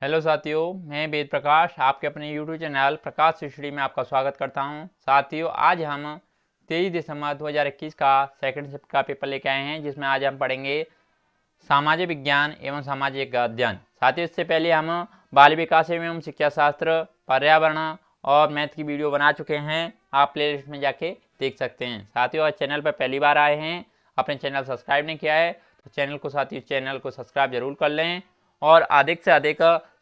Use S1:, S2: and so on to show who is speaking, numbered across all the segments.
S1: Hello साथियों, मैं वेद प्रकाश आपके अपने YouTube चैनल प्रकाश स्टडी में आपका स्वागत करता हूं। साथियों, आज हम 23 दिसंबर 2021 का सेकंड शिफ्ट का पेपर लेके आए हैं, जिसमें आज हम पढ़ेंगे सामाजिक विज्ञान एवं सामाजिक अध्ययन। साथियों, इससे पहले हम बाल विकास एवं शिक्षा शास्त्र, पर्यावरण और मैथ की वीडियो बना चुके हैं। आप प्लेलिस्ट में जाके देख सकते हैं। साथियों, आज चैनल पर पहली बार आए हैं, अपने चैनल सब्सक्राइब नहीं किया है तो चैनल को सब्सक्राइब जरूर कर लें और अधिक से अधिक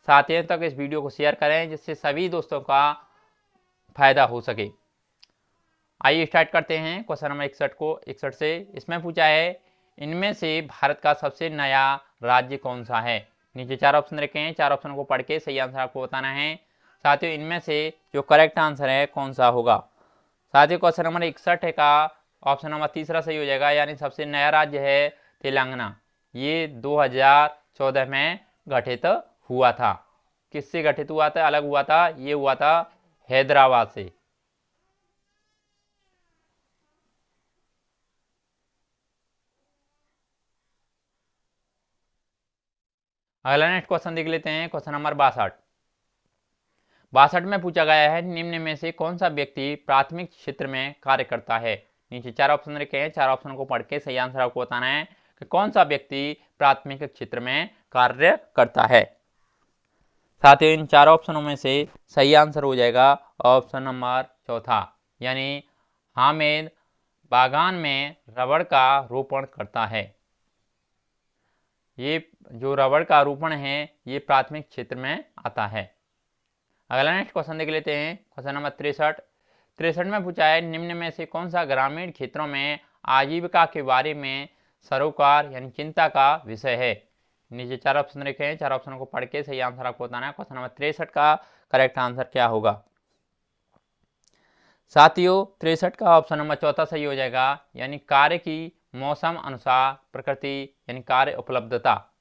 S1: साथियों तक इस वीडियो को शेयर करें, जिससे सभी दोस्तों का फायदा हो सके। आइए स्टार्ट करते हैं क्वेश्चन नंबर 61 से। इसमें पूछा है, इनमें से भारत का सबसे नया राज्य कौन सा है। नीचे चार ऑप्शन रखे हैं, चार ऑप्शन को पढ़ के सही आंसर आपको बताना है। साथियों, इनमें से जो करेक्ट आंसर है कौन सा होगा। साथियों, क्वेश्चन नंबर 61 का ऑप्शन नंबर तीसरा सही हो जाएगा, यानी सबसे नया राज्य है तेलंगाना। ये 2014 में गठित हुआ था। किससे गठित हुआ था, अलग हुआ था, ये हुआ था हैदराबाद से। अगला नेक्स्ट क्वेश्चन देख लेते हैं, क्वेश्चन नंबर 62 में पूछा गया है, निम्न में से कौन सा व्यक्ति प्राथमिक क्षेत्र में कार्य करता है। नीचे चार ऑप्शन रखे हैं, चार ऑप्शन को पढ़ के सही आंसर आपको बताना है कि कौन सा व्यक्ति प्राथमिक क्षेत्र में कार्य करता है। साथियों, इन चार ऑप्शनों में से सही आंसर हो जाएगा ऑप्शन नंबर चौथा, यानी हामिद बागान में रबड़ का रोपण करता है। ये जो रबड़ का रोपण है ये प्राथमिक क्षेत्र में आता है। अगला नेक्स्ट क्वेश्चन देख लेते हैं, क्वेश्चन नंबर 63 में पूछा है, निम्न में से कौन सा ग्रामीण क्षेत्रों में आजीविका के बारे में सरोकार यानी चिंता का विषय है। नीचे चार ऑप्शन रखे हैं, चार ऑप्शन को पढ़ के सही आंसर आपको बताना है। क्वेश्चन नंबर 63 का करेक्ट आंसर क्या होगा। साथियों, 63 का ऑप्शन नंबर चौथा सही हो जाएगा, यानी कार्य की मौसम अनुसार प्रकृति यानी कार्य उपलब्धता।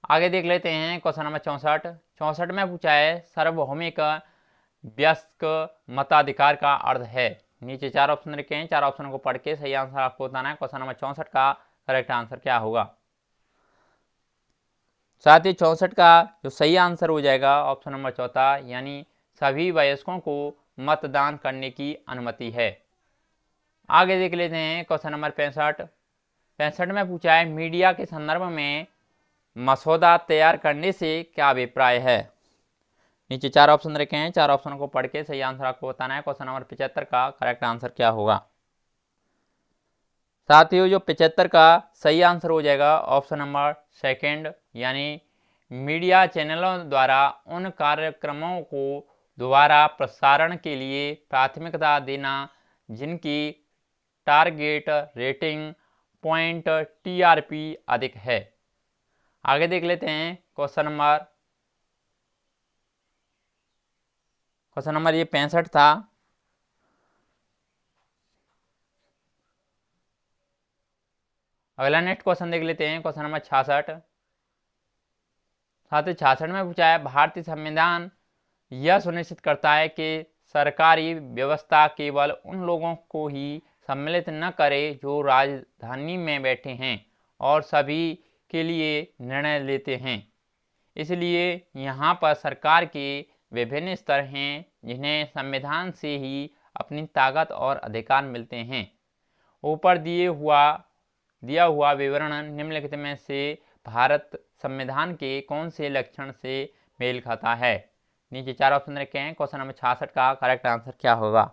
S1: आगे देख लेते हैं क्वेश्चन नंबर 64 में पूछा है, सार्वभौमिक वयस्क मताधिकार का अर्थ है। नीचे चार ऑप्शन रखे हैं, चार ऑप्शन को पढ़ के सही आंसर आपको बताना है। क्वेश्चन नंबर 64 का करेक्ट आंसर क्या होगा। साथ ही 64 का जो सही आंसर हो जाएगा ऑप्शन नंबर चौथा, यानी सभी वयस्कों को मतदान करने की अनुमति है। आगे देख लेते हैं क्वेश्चन नंबर 65 में पूछा है, मीडिया के संदर्भ में मसौदा तैयार करने से क्या अभिप्राय है। नीचे चार ऑप्शन रखे हैं, चार ऑप्शन को पढ़ के सही आंसर आपको बताना है। क्वेश्चन नंबर 75 का करेक्ट आंसर क्या होगा। साथियों, जो 75 का सही आंसर हो जाएगा ऑप्शन नंबर सेकंड, यानी मीडिया चैनलों द्वारा उन कार्यक्रमों को दोबारा प्रसारण के लिए प्राथमिकता देना जिनकी टारगेट रेटिंग पॉइंट टीआरपी अधिक है। आगे देख लेते हैं क्वेश्चन नंबर ये 65 था। अगला नेक्स्ट क्वेश्चन देख लेते हैं, क्वेश्चन नंबर 66। साथ ही 66 में पूछा है, भारतीय संविधान यह सुनिश्चित करता है कि सरकारी व्यवस्था केवल उन लोगों को ही सम्मिलित न करे जो राजधानी में बैठे हैं और सभी के लिए निर्णय लेते हैं। इसलिए यहाँ पर सरकार के विभिन्न स्तर हैं जिन्हें संविधान से ही अपनी ताकत और अधिकार मिलते हैं। ऊपर दिया हुआ विवरण निम्नलिखित में से भारत संविधान के कौन से लक्षण से मेल खाता है। नीचे चार ऑप्शन रखे हैं, क्वेश्चन नंबर 66 का करेक्ट आंसर क्या होगा।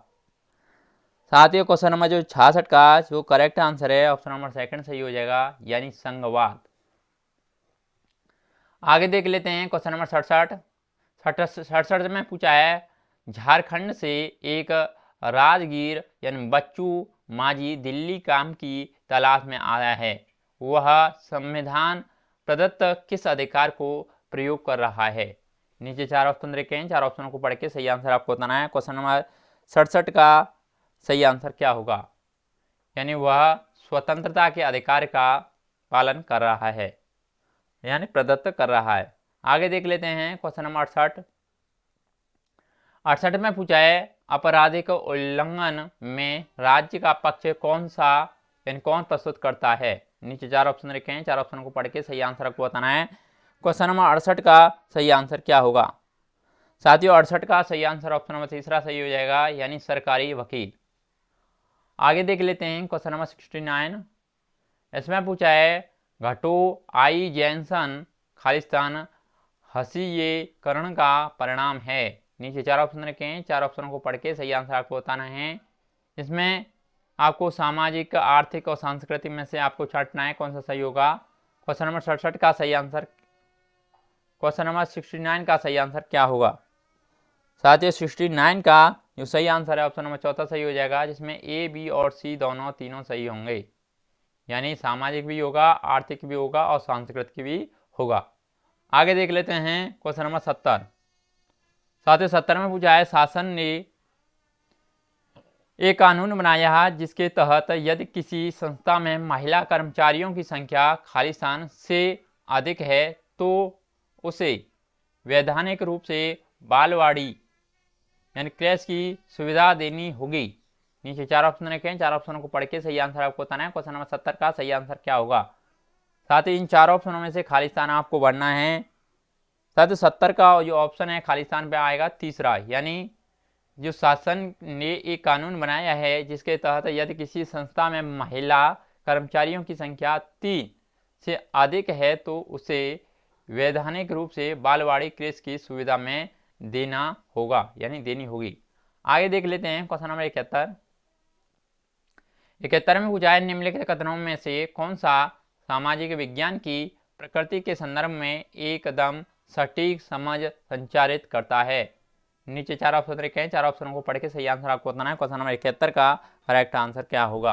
S1: साथियों, क्वेश्चन नंबर जो 66 का जो करेक्ट आंसर है ऑप्शन नंबर सेकंड सही हो जाएगा, यानी संघवाद। आगे देख लेते हैं क्वेश्चन नंबर 67 में पूछा है, झारखंड से एक राजगीर यानी बच्चू मांझी दिल्ली काम की तलाश में आया है। वह संविधान प्रदत्त किस अधिकार को प्रयोग कर रहा है। नीचे चार ऑप्शन रखे हैं, चार ऑप्शनों को पढ़ के सही आंसर आपको बताना है। क्वेश्चन नंबर 67 का सही आंसर क्या होगा, यानी वह स्वतंत्रता के अधिकार का पालन कर रहा है यानी प्रदत्त कर रहा है। आगे देख लेते हैं क्वेश्चन नंबर 68 में पूछा है, आपराधिक उल्लंघन में राज्य का पक्ष कौन प्रस्तुत करता है। नीचे चार ऑप्शन रखे हैं, चार ऑप्शन को पढ़ के सही आंसर आपको बताना है। क्वेश्चन नंबर 68 का सही आंसर क्या होगा? साथियों 68 का सही आंसर ऑप्शन नंबर तीसरा सही हो जाएगा, यानी सरकारी वकील। आगे देख लेते हैं क्वेश्चन नंबर 69। इसमें पूछा है घटो आई जैनसन खालिस्तान हसीयेकरण का परिणाम है। नीचे चार ऑप्शन रखे हैं, चार ऑप्शनों को पढ़ के सही आंसर आपको बताना है। इसमें आपको सामाजिक, आर्थिक और सांस्कृतिक में से आपको छांटना है कौन सा सही होगा। क्वेश्चन नंबर 67 का सही आंसर, क्वेश्चन नंबर 69 का सही आंसर क्या होगा? साथियों 69 का जो सही आंसर है ऑप्शन नंबर चौथा सही हो जाएगा, जिसमें ए, बी और सी दोनों तीनों सही होंगे, यानी सामाजिक भी होगा, आर्थिक भी होगा और सांस्कृतिक भी होगा। आगे देख लेते हैं क्वेश्चन नंबर 70। साथियों 70 में पूछा है शासन ने एक कानून बनाया है जिसके तहत यदि किसी संस्था में महिला कर्मचारियों की संख्या खालिस्तान से अधिक है तो उसे वैधानिक रूप से बालवाड़ी यानी क्रैश की सुविधा देनी होगी। नीचे चार ऑप्शन रखे हैं, चार ऑप्शनों को पढ़ के सही आंसर आपको बताना है। क्वेश्चन नंबर 70 का सही आंसर क्या होगा? साथ ही इन चार ऑप्शनों में से खालिस्तान आपको भरना है। साथ ही 70 का जो ऑप्शन है खालिस्तान पे आएगा तीसरा, यानी जो शासन ने एक कानून बनाया है जिसके तहत यदि किसी संस्था में महिला कर्मचारियों की संख्या 3 से अधिक है तो उसे वैधानिक रूप से बालवाड़ी क्रैश की सुविधा में देना होगा, यानी देनी होगी। आगे देख लेते हैं क्वेश्चन नंबर 71। 71 में पूछा है निम्नलिखित कथनों में से कौन सा सामाजिक विज्ञान की प्रकृति के संदर्भ में एकदम सटीक समझ संचारित करता है। नीचे चार ऑप्शन रखे हैं, चार ऑप्शनों को पढ़ के सही आंसर आपको बताना है। क्वेश्चन नंबर 71 का करेक्ट आंसर क्या होगा?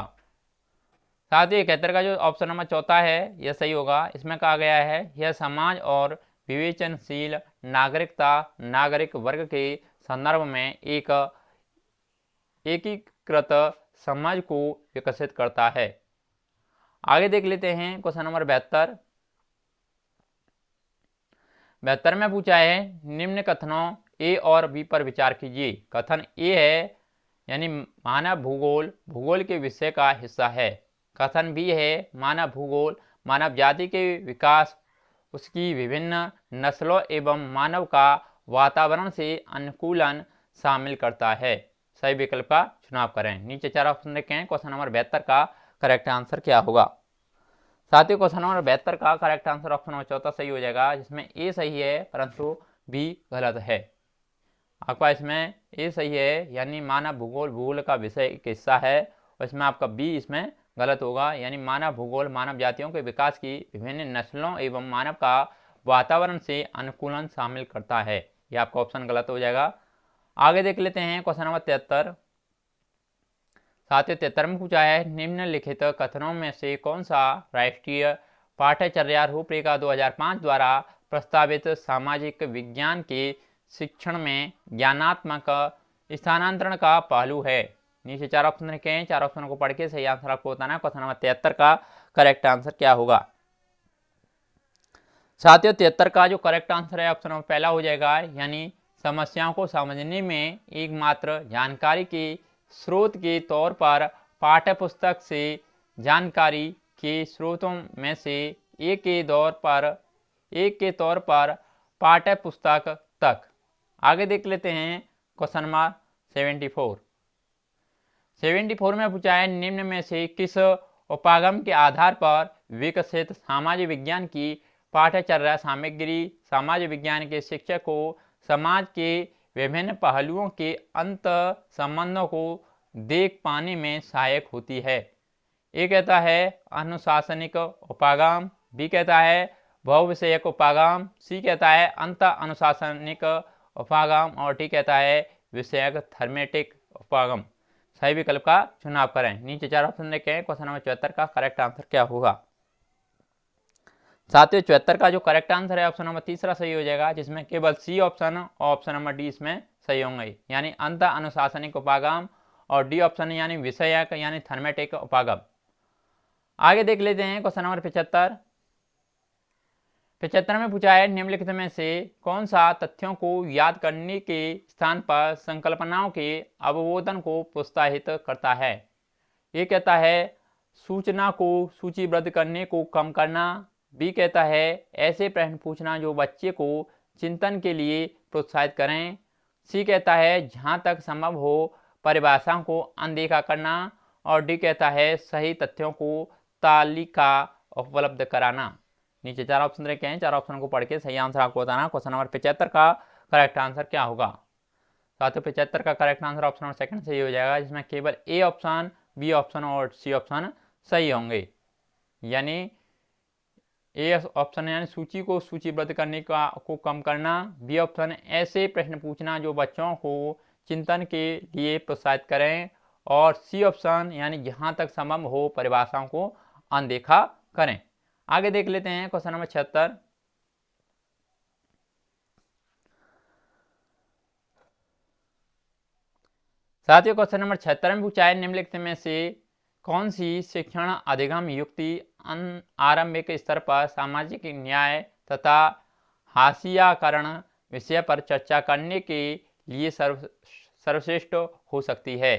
S1: साथ ही 71 का जो ऑप्शन नंबर चौथा है यह सही होगा। इसमें कहा गया है यह समाज और विवेचनशील नागरिकता नागरिक वर्ग के संदर्भ में एक एकीकृत समझ को विकसित करता है। आगे देख लेते हैं क्वेश्चन नंबर 72। 72 में पूछा है निम्न कथनों ए और बी पर विचार कीजिए। कथन ए है यानी मानव भूगोल भूगोल के विषय का हिस्सा है। कथन बी है मानव भूगोल मानव जाति के विकास, उसकी विभिन्न नस्लों एवं मानव का वातावरण से अनुकूलन शामिल करता है। सही विकल्प का चुनाव करें। नीचे चार ऑप्शन रखे हैं, क्वेश्चन नंबर 72 का करेक्ट आंसर क्या होगा? साथियों क्वेश्चन नंबर 72 का करेक्ट आंसर ऑप्शन नंबर चौथा सही हो जाएगा, जिसमें ए सही है परंतु बी गलत है। आपका इसमें ए सही है यानी मानव भूगोल भूगोल का विषय एक हिस्सा है, और इसमें आपका बी इसमें गलत होगा, यानी मानव भूगोल मानव जातियों के विकास की विभिन्न नस्लों एवं मानव का वातावरण से अनुकूलन शामिल करता है। यह आपका ऑप्शन गलत हो जाएगा। आगे देख लेते हैं क्वेश्चन नंबर 73। साथियों 73 में पूछा है निम्नलिखित कथनों में से कौन सा राष्ट्रीय पाठ्यचर्या रूपरेखा 2005 द्वारा प्रस्तावित सामाजिक विज्ञान के शिक्षण में ज्ञानात्मक स्थानांतरण का पहलू है। नीचे चार ऑप्शन रखे हैं, चार ऑप्शनों को पढ़ के सही आंसर आपको बताना है। क्वेश्चन नंबर 73 का करेक्ट आंसर क्या होगा? साथियों 73 का जो करेक्ट आंसर है ऑप्शन नंबर पहला हो जाएगा, यानी समस्याओं को समझने में एकमात्र जानकारी के स्रोत के तौर पर पाठ्य पुस्तक से जानकारी के स्रोतों में से एक के तौर पर पाठ्य पुस्तक तक। आगे देख लेते हैं क्वेश्चन नंबर 74 में पूछा है निम्न में से किस उपागम के आधार पर विकसित सामाजिक विज्ञान की पाठ्यचर्या सामग्री समाज विज्ञान के शिक्षक को समाज के विभिन्न पहलुओं के अंत संबंधों को देख पाने में सहायक होती है। ए कहता है अनुशासनिक उपागम, बी कहता है बहुविषयक उपागम, सी कहता है अंत अनुशासनिक उपागम और डी कहता है विषयक थर्मेटिक उपागम। सही विकल्प का चुनाव करें। नीचे चार ऑप्शन देखे हैं, क्वेश्चन नंबर 74 का करेक्ट आंसर क्या होगा? साथियों 74 का जो करेक्ट आंसर है ऑप्शन नंबर तीसरा सही हो जाएगा, जिसमें केवल सी ऑप्शन और ऑप्शन नंबर डी इसमें सही होंगे, यानी अंत अनुशासनिक उपागम और डी ऑप्शन यानी विषयक यानी थर्मेटिक उपागम। आगे देख लेते हैं क्वेश्चन नंबर 75 में पूछा है निम्नलिखित में से कौन सा तथ्यों को याद करने के स्थान पर संकल्पनाओं के अवबोधन को प्रोत्साहित करता है। ये कहता है सूचना को सूचीबद्ध करने को कम करना, बी कहता है ऐसे प्रश्न पूछना जो बच्चे को चिंतन के लिए प्रोत्साहित करें। सी कहता है जहाँ तक संभव हो परिभाषाओं को अनदेखा करना। और डी कहता है सही तथ्यों को तालिका उपलब्ध कराना। नीचे चार ऑप्शन रखे हैं, चार ऑप्शन को पढ़ के सही आंसर आपको बताना। क्वेश्चन नंबर 75 का करेक्ट आंसर क्या होगा? साथियों 75 का correct answer option number second सही हो जाएगा, जिसमें केवल ए ऑप्शन, बी ऑप्शन और सी ऑप्शन सही होंगे। यानी ए ऑप्शन यानी सूची को सूचीबद्ध करने को कम करना, बी ऑप्शन ऐसे प्रश्न पूछना जो बच्चों को चिंतन के लिए प्रोत्साहित करें, और सी ऑप्शन यानी जहां तक संभव हो परिभाषाओं को अनदेखा करें। आगे देख लेते हैं क्वेश्चन नंबर 76। साथियों क्वेश्चन नंबर 76 में पूछा है निम्नलिखित में से कौन सी शिक्षण अधिगम युक्ति आरंभिक स्तर पर सामाजिक न्याय तथा हाशियाकरण विषय पर चर्चा करने के लिए सर्वश्रेष्ठ हो सकती है?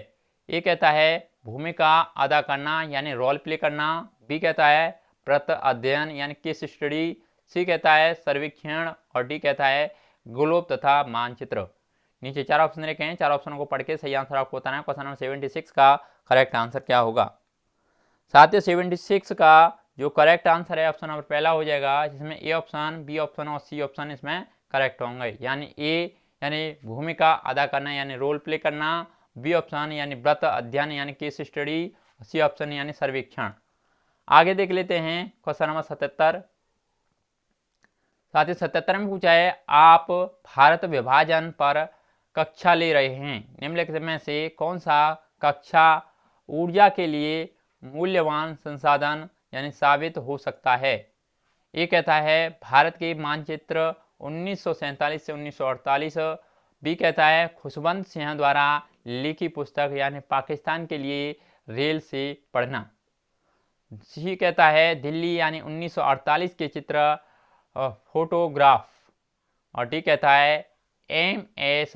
S1: ए कहता है भूमिका अदा करना यानी रोल प्ले करना, बी कहता है प्रत अध्ययन यानी केस स्टडी, सी कहता है सर्वेक्षण, और डी कहता है ग्लोब तथा मानचित्र। नीचे चार ऑप्शन रखे हैं, चार ऑप्शनों को पढ़ के सही आंसर आपको बताना है। क्वेश्चन नंबर 76 का करेक्ट आंसर क्या होगा? साथियों 76 का जो करेक्ट आंसर है ऑप्शन नंबर पहला हो जाएगा, जिसमें ए ऑप्शन, बी ऑप्शन और सी ऑप्शन इसमें करेक्ट होंगे। यानी ए यानी भूमिका अदा करना यानी रोल प्ले करना, बी ऑप्शन यानी व्रत अध्ययन यानी केस स्टडी, सी ऑप्शन यानी सर्वेक्षण। आगे देख लेते हैं क्वेश्चन नंबर 77। साथ ही 77 में पूछा है आप भारत विभाजन पर कक्षा ले रहे हैं, निम्नलिखित में से कौन सा कक्षा ऊर्जा के लिए मूल्यवान संसाधन यानी साबित हो सकता है? ये कहता है भारत के मानचित्र 1947 से 1948, बी कहता है खुशवंत सिंह द्वारा लिखी पुस्तक यानी पाकिस्तान के लिए रेल से पढ़ना, सी कहता है दिल्ली यानी 1948 के चित्र फोटोग्राफ, और डी कहता है एम.एस.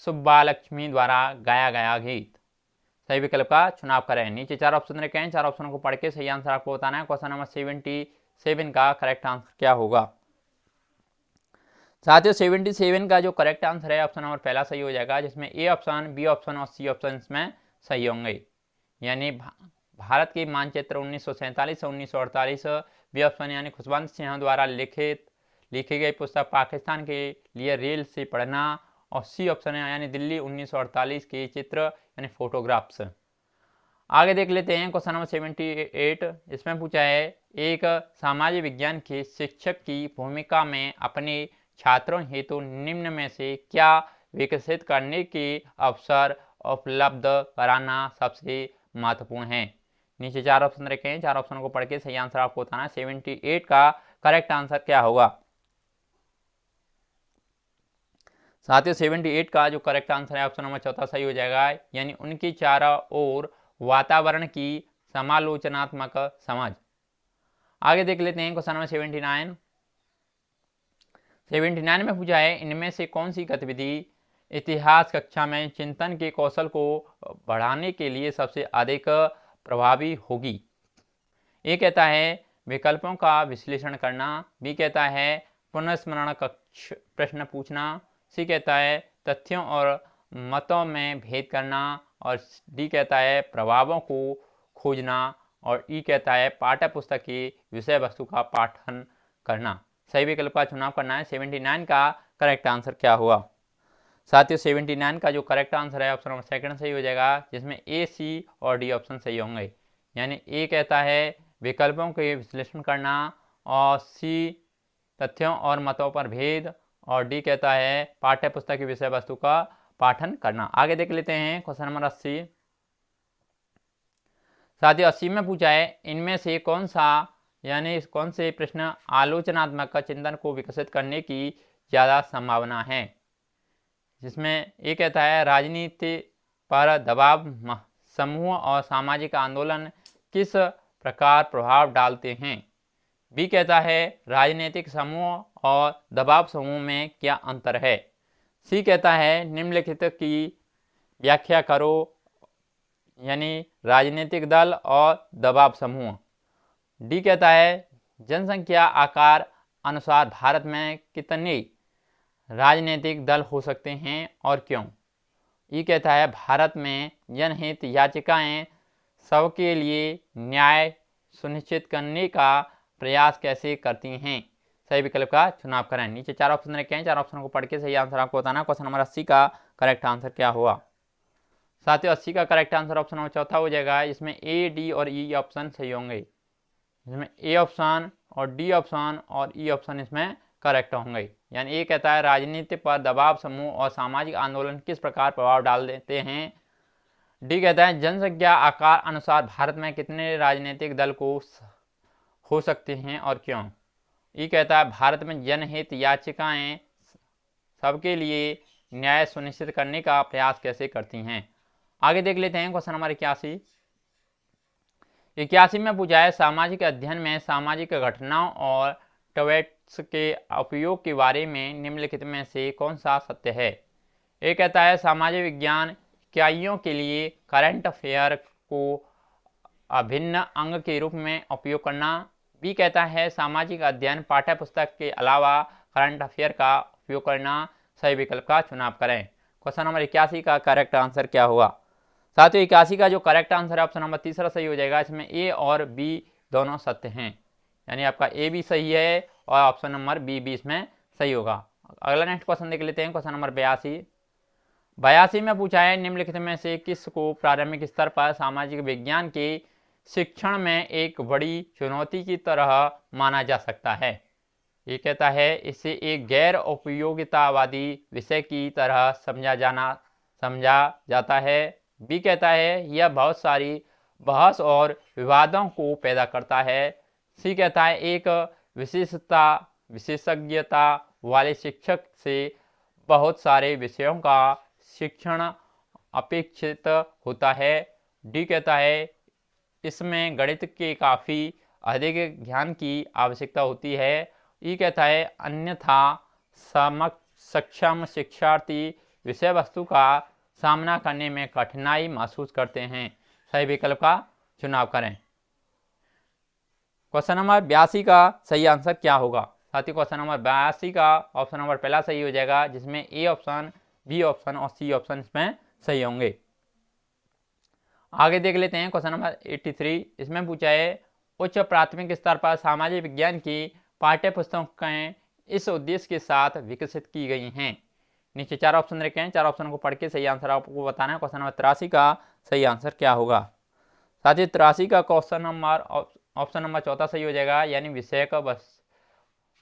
S1: सुब्बालक्ष्मी द्वारा गाया गया गीत। सही विकल्प का चुनाव करें। नीचे चार ऑप्शन रखे हैं, चार ऑप्शनों को पढ़ के सही आंसर आपको बताना है। क्वेश्चन नंबर 77 का करेक्ट आंसर क्या होगा? साथियों 77 का जो करेक्ट आंसर है ऑप्शन नंबर पहला सही हो जाएगा, जिसमें ए ऑप्शन, बी ऑप्शन और सी ऑप्शन इसमें सही होंगे। यानी भारत के मानचित्र 1947 से 1948, बी ऑप्शन यानी खुशवंत सिंह द्वारा लिखी गई पुस्तक पाकिस्तान के लिए रेल से पढ़ना, और सी ऑप्शन है यानी दिल्ली 1948 के चित्र यानी फोटोग्राफ्स। आगे देख लेते हैं क्वेश्चन नंबर 78। इसमें पूछा है एक सामाजिक विज्ञान के शिक्षक की भूमिका में अपने छात्रों हेतु निम्न में से क्या विकसित करने के अवसर उपलब्ध कराना सबसे महत्वपूर्ण है? नीचे चार ऑप्शन रखे हैं, चार ऑप्शनों को पढ़ के सही आंसर आपको बताना है। 78 का करेक्ट आंसर क्या होगा? साथियों 78 का जो करेक्ट आंसर है ऑप्शन नंबर चौथा सही हो जाएगा, यानी उनकी चारों ओर वातावरण की समालोचनात्मक समझ। आगे देख लेते हैं क्वेश्चन नंबर 79 में पूछा है इनमें से कौन सी गतिविधि इतिहास कक्षा में चिंतन के कौशल को बढ़ाने के लिए सबसे अधिक प्रभावी होगी? ए कहता है विकल्पों का विश्लेषण करना, बी कहता है पुनर्स्मरण कक्ष प्रश्न पूछना, सी कहता है तथ्यों और मतों में भेद करना, और डी कहता है प्रभावों को खोजना, और ई कहता है पाठ्य पुस्तक की विषय वस्तु का पाठन करना। सही विकल्प का चुनाव करना है। 79 का करेक्ट आंसर क्या हुआ? साथियों 79 का जो करेक्ट आंसर है ऑप्शन नंबर सेकंड सही हो जाएगा, जिसमें ए, सी और डी ऑप्शन सही होंगे। यानी ए कहता है विकल्पों के विश्लेषण करना, और सी तथ्यों और मतों पर भेद, और डी कहता है पाठ्य पुस्तक की विषय वस्तु का पाठन करना। आगे देख लेते हैं क्वेश्चन नंबर 80। साथियों 80 में पूछा है इनमें से कौन सा यानी कौन से प्रश्न आलोचनात्मक चिंतन को विकसित करने की ज़्यादा संभावना है? जिसमें ये कहता है राजनीति पर दबाव समूह और सामाजिक आंदोलन किस प्रकार प्रभाव डालते हैं? बी कहता है राजनीतिक समूह और दबाव समूह में क्या अंतर है? सी कहता है निम्नलिखित की व्याख्या करो, यानी राजनीतिक दल और दबाव समूह। डी कहता है जनसंख्या आकार अनुसार भारत में कितने राजनीतिक दल हो सकते हैं और क्यों? ये कहता है भारत में जनहित याचिकाएं सबके लिए न्याय सुनिश्चित करने का प्रयास कैसे करती हैं? सही विकल्प का चुनाव करें। नीचे 4 ऑप्शन रखे हैं, 4 ऑप्शन को पढ़ के सही आंसर आपको बताना। क्वेश्चन नंबर 80 का करेक्ट आंसर क्या होगा? साथियों 80 का करेक्ट आंसर ऑप्शन नंबर चौथा हो जाएगा। इसमें ए, डी और ई ऑप्शन सही होंगे। इसमें ए ऑप्शन और डी ऑप्शन और ई ऑप्शन इसमें करेक्ट होंगे। यानी ये कहता है राजनीति पर दबाव समूह और सामाजिक आंदोलन किस प्रकार प्रभाव डाल देते हैं। डी कहता है जनसंख्या आकार अनुसार भारत में कितने राजनीतिक दल को हो सकते हैं और क्यों। ई कहता है भारत में जनहित याचिकाएं सबके लिए न्याय सुनिश्चित करने का प्रयास कैसे करती हैं। आगे देख लेते हैं क्वेश्चन नंबर 81 में पूछा है सामाजिक अध्ययन में सामाजिक घटनाओं और ट्वीट्स के उपयोग के बारे में निम्नलिखित में से कौन सा सत्य है। ये कहता है सामाजिक विज्ञान इकाइयों के लिए करंट अफेयर को अभिन्न अंग के रूप में उपयोग करना। बी कहता है सामाजिक अध्ययन पाठ्य पुस्तक के अलावा करंट अफेयर का उपयोग करना। सही विकल्प का चुनाव करें। क्वेश्चन नंबर 81 का करेक्ट आंसर क्या होगा? साथियों 81 का जो करेक्ट आंसर है ऑप्शन नंबर तीसरा सही हो जाएगा। इसमें ए और बी दोनों सत्य हैं, यानी आपका ए भी सही है और ऑप्शन नंबर बी भी इसमें सही होगा। अगला नेक्स्ट क्वेश्चन देख लेते हैं। क्वेश्चन नंबर 82 में पूछा है निम्नलिखित में से किसको प्रारंभिक स्तर पर सामाजिक विज्ञान के शिक्षण में एक बड़ी चुनौती की तरह माना जा सकता है। ये कहता है इसे एक गैर उपयोगितावादी विषय की तरह समझा जाता है। बी कहता है यह बहुत सारी बहस और विवादों को पैदा करता है। सी कहता है एक विशेषज्ञता वाले शिक्षक से बहुत सारे विषयों का शिक्षण अपेक्षित होता है। डी कहता है इसमें गणित के काफ़ी अधिक ज्ञान की आवश्यकता होती है। ई कहता है अन्यथा सक्षम शिक्षार्थी विषय वस्तु का सामना करने में कठिनाई महसूस करते हैं। सही विकल्प का चुनाव करें। क्वेश्चन नंबर 82 का सही आंसर क्या होगा? साथ ही क्वेश्चन नंबर 82 का ऑप्शन नंबर पहला सही हो जाएगा, जिसमें ए ऑप्शन, बी ऑप्शन और सी ऑप्शन इसमें सही होंगे। आगे देख लेते हैं क्वेश्चन नंबर 83। इसमें पूछा है उच्च प्राथमिक स्तर पर सामाजिक विज्ञान की पाठ्य पुस्तकें इस उद्देश्य के साथ विकसित की गई हैं। नीचे 4 ऑप्शन रखे हैं, 4 ऑप्शन को पढ़ के सही आंसर आपको बताना है। क्वेश्चन नंबर 83 का सही आंसर क्या होगा? साथ ही 83 का क्वेश्चन नंबर ऑप्शन नंबर चौथा सही हो जाएगा, यानी विषय का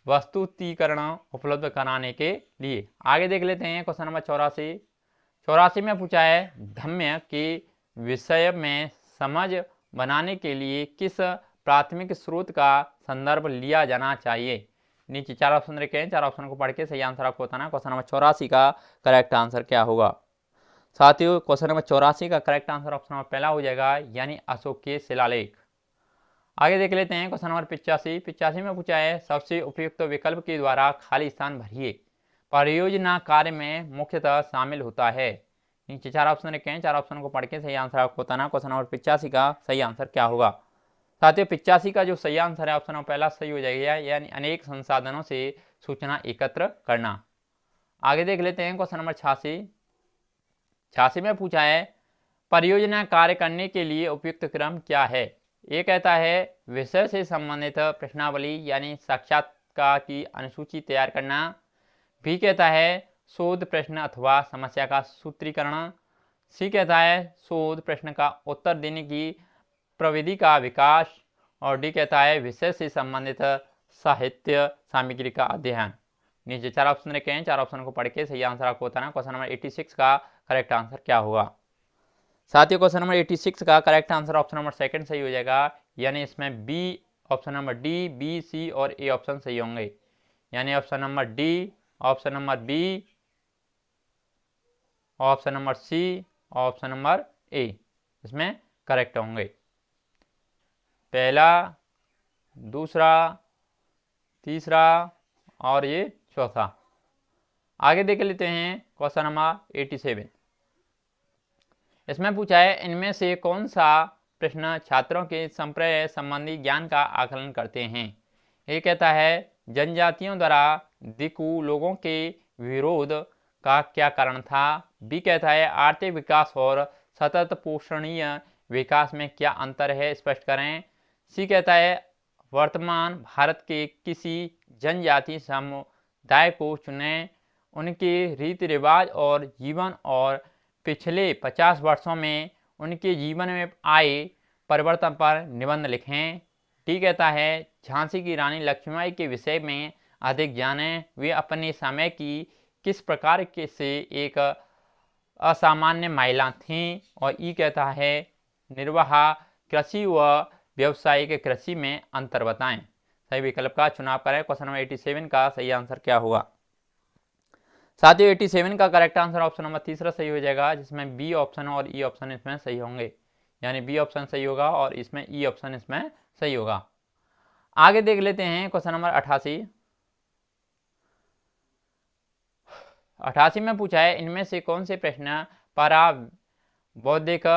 S1: वस्तुतीकरण उपलब्ध कराने के लिए। आगे देख लेते हैं क्वेश्चन नंबर 84 में पूछा है धम्य के विषय में समझ बनाने के लिए किस प्राथमिक स्रोत का संदर्भ लिया जाना चाहिए। नीचे 4 ऑप्शन रखे हैं, 4 ऑप्शन को पढ़ के सही आंसर आपको बताना है। क्वेश्चन नंबर 84 का करेक्ट आंसर क्या होगा? साथियों क्वेश्चन नंबर 84 का करेक्ट आंसर ऑप्शन नंबर पहला हो जाएगा, यानी अशोक के शिलालेख। आगे देख लेते हैं क्वेश्चन नंबर 85 में पूछा है सबसे उपयुक्त विकल्प के द्वारा खाली स्थान भरिए परियोजना कार्य में मुख्यतः शामिल होता है। नीचे 4 ऑप्शन रखे हैं, 4 ऑप्शन को पढ़ के सही आंसर आपको बताना। क्वेश्चन नंबर 85 का सही आंसर क्या होगा? साथियों 85 का जो सही आंसर है ऑप्शन नंबर पहला सही हो जाएगा, यानी अनेक संसाधनों से सूचना एकत्र करना। आगे देख लेते हैं क्वेश्चन नंबर 86 में पूछा है परियोजना कार्य करने के लिए उपयुक्त क्रम क्या है। ये कहता है विषय से संबंधित प्रश्नावली यानी साक्षात्कार की अनुसूची तैयार करना। बी कहता है शोध प्रश्न अथवा समस्या का सूत्रीकरण। सी कहता है शोध प्रश्न का उत्तर देने की प्रविधि का विकास। और डी कहता है विषय से संबंधित साहित्य सामग्री का अध्ययन। नीचे 4 ऑप्शन रखे हैं, 4 ऑप्शन को पढ़ के सही आंसर आपको बताना। क्वेश्चन नंबर 86 का करेक्ट आंसर क्या होगा? साथियों क्वेश्चन नंबर 86 का correct answer option number second सही हो जाएगा, यानी इसमें B option number D, B, C और ए ऑप्शन सही होंगे, यानी option number D, option number B, option number C, option number A इसमें करेक्ट होंगे। पहला, दूसरा, तीसरा और ये चौथा। आगे देख लेते हैं क्वेश्चन नंबर 87। इसमें पूछा है इनमें से कौन सा प्रश्न छात्रों के संप्रदाय संबंधी ज्ञान का आकलन करते हैं। ए कहता है जनजातियों द्वारा दिकू लोगों के विरोध का क्या कारण था। बी कहता है आर्थिक विकास और सतत पोषणीय विकास में क्या अंतर है, स्पष्ट करें। सी कहता है वर्तमान भारत के किसी जनजाति समुदाय को चुनें, उनके रीति रिवाज और जीवन और पिछले 50 वर्षों में उनके जीवन में आए परिवर्तन पर निबंध लिखें। डी कहता है झांसी की रानी लक्ष्मीबाई के विषय में अधिक जानें, वे अपने समय की किस प्रकार के से एक असामान्य महिला थीं। और ई कहता है निर्वाह कृषि व व्यावसायिक कृषि में अंतर बताएं। सही विकल्प का चुनाव करें। क्वेश्चन नंबर 87 का सही आंसर क्या होगा। साथियों 87 का करेक्ट आंसर ऑप्शन नंबर तीसरा सही हो जाएगा, जिसमें बी ऑप्शन और ई ऑप्शन इसमें सही होंगे, यानी बी ऑप्शन सही होगा और इसमें ई ऑप्शन इसमें सही होगा। आगे देख लेते हैं क्वेश्चन नंबर 88 में पूछा है इनमें से कौन से प्रश्न पराबौद्धिक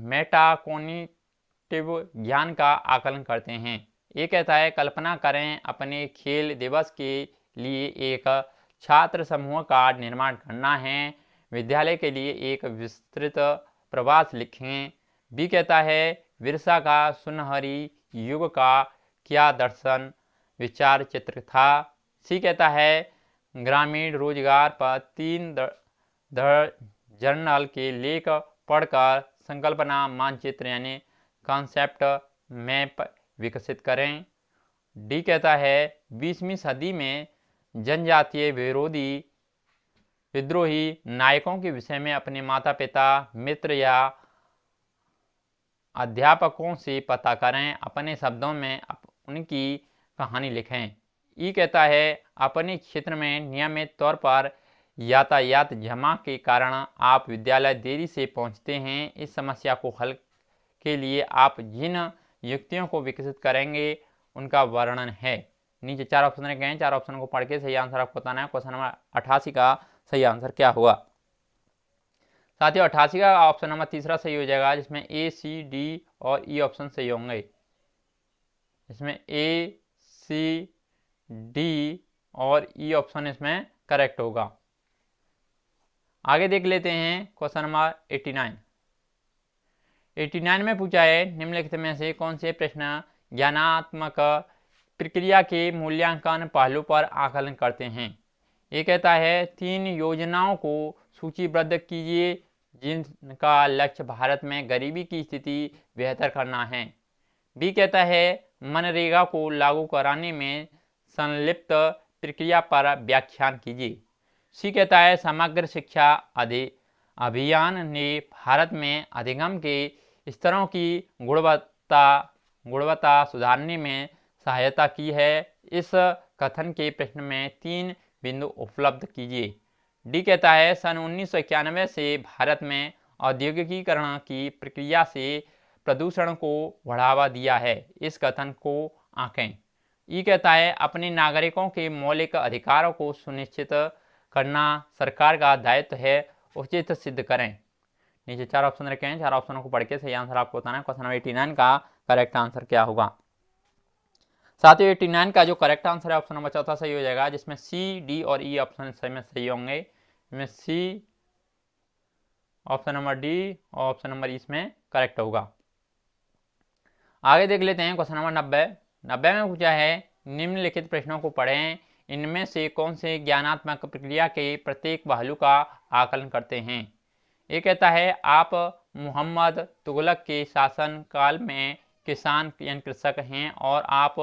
S1: मेटाकोग्निटिव ज्ञान का आकलन करते हैं। ये कहता है कल्पना करें अपने खेल दिवस के लिए एक छात्र समूह का निर्माण करना है, विद्यालय के लिए एक विस्तृत प्रवास लिखें। बी कहता है बिरसा का सुनहरी युग का क्या दर्शन विचार चित्र था। सी कहता है ग्रामीण रोजगार पर 3 जर्नल के लेख पढ़कर संकल्पना मानचित्र यानी कॉन्सेप्ट मैप विकसित करें। डी कहता है 20वीं सदी में जनजातीय विद्रोही नायकों के विषय में अपने माता पिता मित्र या अध्यापकों से पता करें, अपने शब्दों में उनकी कहानी लिखें। ई कहता है अपने क्षेत्र में नियमित तौर पर यातायात जमा के कारण आप विद्यालय देरी से पहुंचते हैं, इस समस्या को हल के लिए आप जिन युक्तियों को विकसित करेंगे उनका वर्णन है। नीचे 4 ऑप्शन रखे हैं, 4 ऑप्शन को पढ़ के सही आंसर आपको बताना है। क्वेश्चन नंबर 88 का सही आंसर क्या होगा। साथियों 88 का ऑप्शन नंबर तीसरा सही हो जाएगा, जिसमें ए सी डी और ई ऑप्शन सही होंगे। इसमें ए सी डी और ई ऑप्शन इसमें करेक्ट होगा। आगे देख लेते हैं क्वेश्चन नंबर 89 में पूछा है निम्नलिखित में से कौन से प्रश्न ज्ञानात्मक प्रक्रिया के मूल्यांकन पहलू पर आकलन करते हैं। ये कहता है 3 योजनाओं को सूचीबद्ध कीजिए जिनका लक्ष्य भारत में गरीबी की स्थिति बेहतर करना है। बी कहता है मनरेगा को लागू कराने में संलिप्त प्रक्रिया पर व्याख्यान कीजिए। सी कहता है समग्र शिक्षा अभियान ने भारत में अधिगम के स्तरों की गुणवत्ता सुधारने में सहायता की है। इस कथन के प्रश्न में 3 बिंदु उपलब्ध कीजिए। डी कहता है सन 1991 से भारत में औद्योगिकीकरण की प्रक्रिया से प्रदूषण को बढ़ावा दिया है, इस कथन को आंकें। ई कहता है अपने नागरिकों के मौलिक अधिकारों को सुनिश्चित करना सरकार का दायित्व है, उचित सिद्ध करें। नीचे 4 ऑप्शन रखे हैं, 4 ऑप्शनों को पढ़ के सही आंसर आपको बताना है। क्वेश्चन नंबर 89 का करेक्ट आंसर क्या होगा। साथियों 89 का जो करेक्ट आंसर है ऑप्शन नंबर चौथा सही हो जाएगा, जिसमें सी डी और ई ऑप्शन सही होंगे। इसमें सी ऑप्शन नंबर डी और ऑप्शन नंबर इसमें करेक्ट होगा। आगे देख लेते हैं क्वेश्चन नंबर 90 में पूछा है निम्नलिखित प्रश्नों को पढ़ें, इनमें से कौन से ज्ञानात्मक प्रक्रिया के प्रत्येक पहलू का आकलन करते हैं। ये कहता है आप मोहम्मद तुगलक के शासन काल में किसान यानी कृषक हैं और आप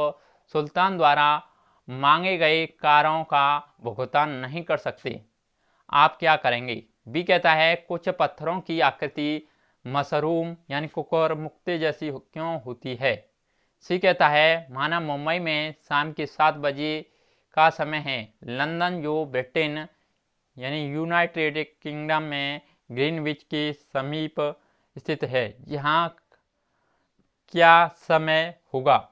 S1: सुल्तान द्वारा मांगे गए कारों का भुगतान नहीं कर सकते, आप क्या करेंगे। बी कहता है कुछ पत्थरों की आकृति मशरूम यानी कुकर मुक्ते जैसी क्यों होती है। सी कहता है माना मुंबई में शाम के 7 बजे का समय है, लंदन जो ब्रिटेन यानी यूनाइटेड किंगडम में ग्रीनविच के समीप स्थित है, यहाँ क्या समय होगा।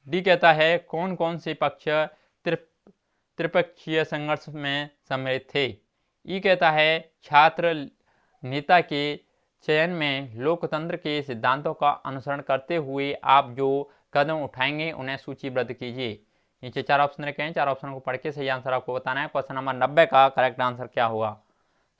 S1: डी कहता है कौन कौन से पक्ष त्रिपक्षीय संघर्ष में सम्मिलित थे। ई कहता है छात्र नेता के चयन में लोकतंत्र के सिद्धांतों का अनुसरण करते हुए आप जो कदम उठाएंगे उन्हें सूचीबद्ध कीजिए। नीचे 4 ऑप्शन रखे हैं, 4 ऑप्शन को पढ़ के सही आंसर आपको बताना है। क्वेश्चन नंबर 90 का करेक्ट आंसर क्या होगा।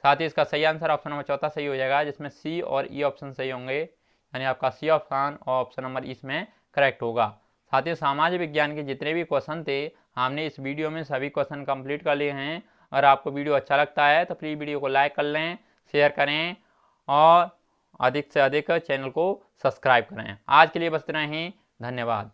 S1: साथ ही इसका सही आंसर ऑप्शन नंबर 4 सही हो जाएगा, जिसमें सी और ई ऑप्शन सही होंगे, यानी आपका सी ऑप्शन और ऑप्शन नंबर इसमें करेक्ट होगा। साथ ही सामाजिक विज्ञान के जितने भी क्वेश्चन थे हमने इस वीडियो में सभी क्वेश्चन कंप्लीट कर लिए हैं। अगर आपको वीडियो अच्छा लगता है तो प्लीज़ वीडियो को लाइक कर लें, शेयर करें और अधिक से अधिक चैनल को सब्सक्राइब करें। आज के लिए बस इतना ही, धन्यवाद।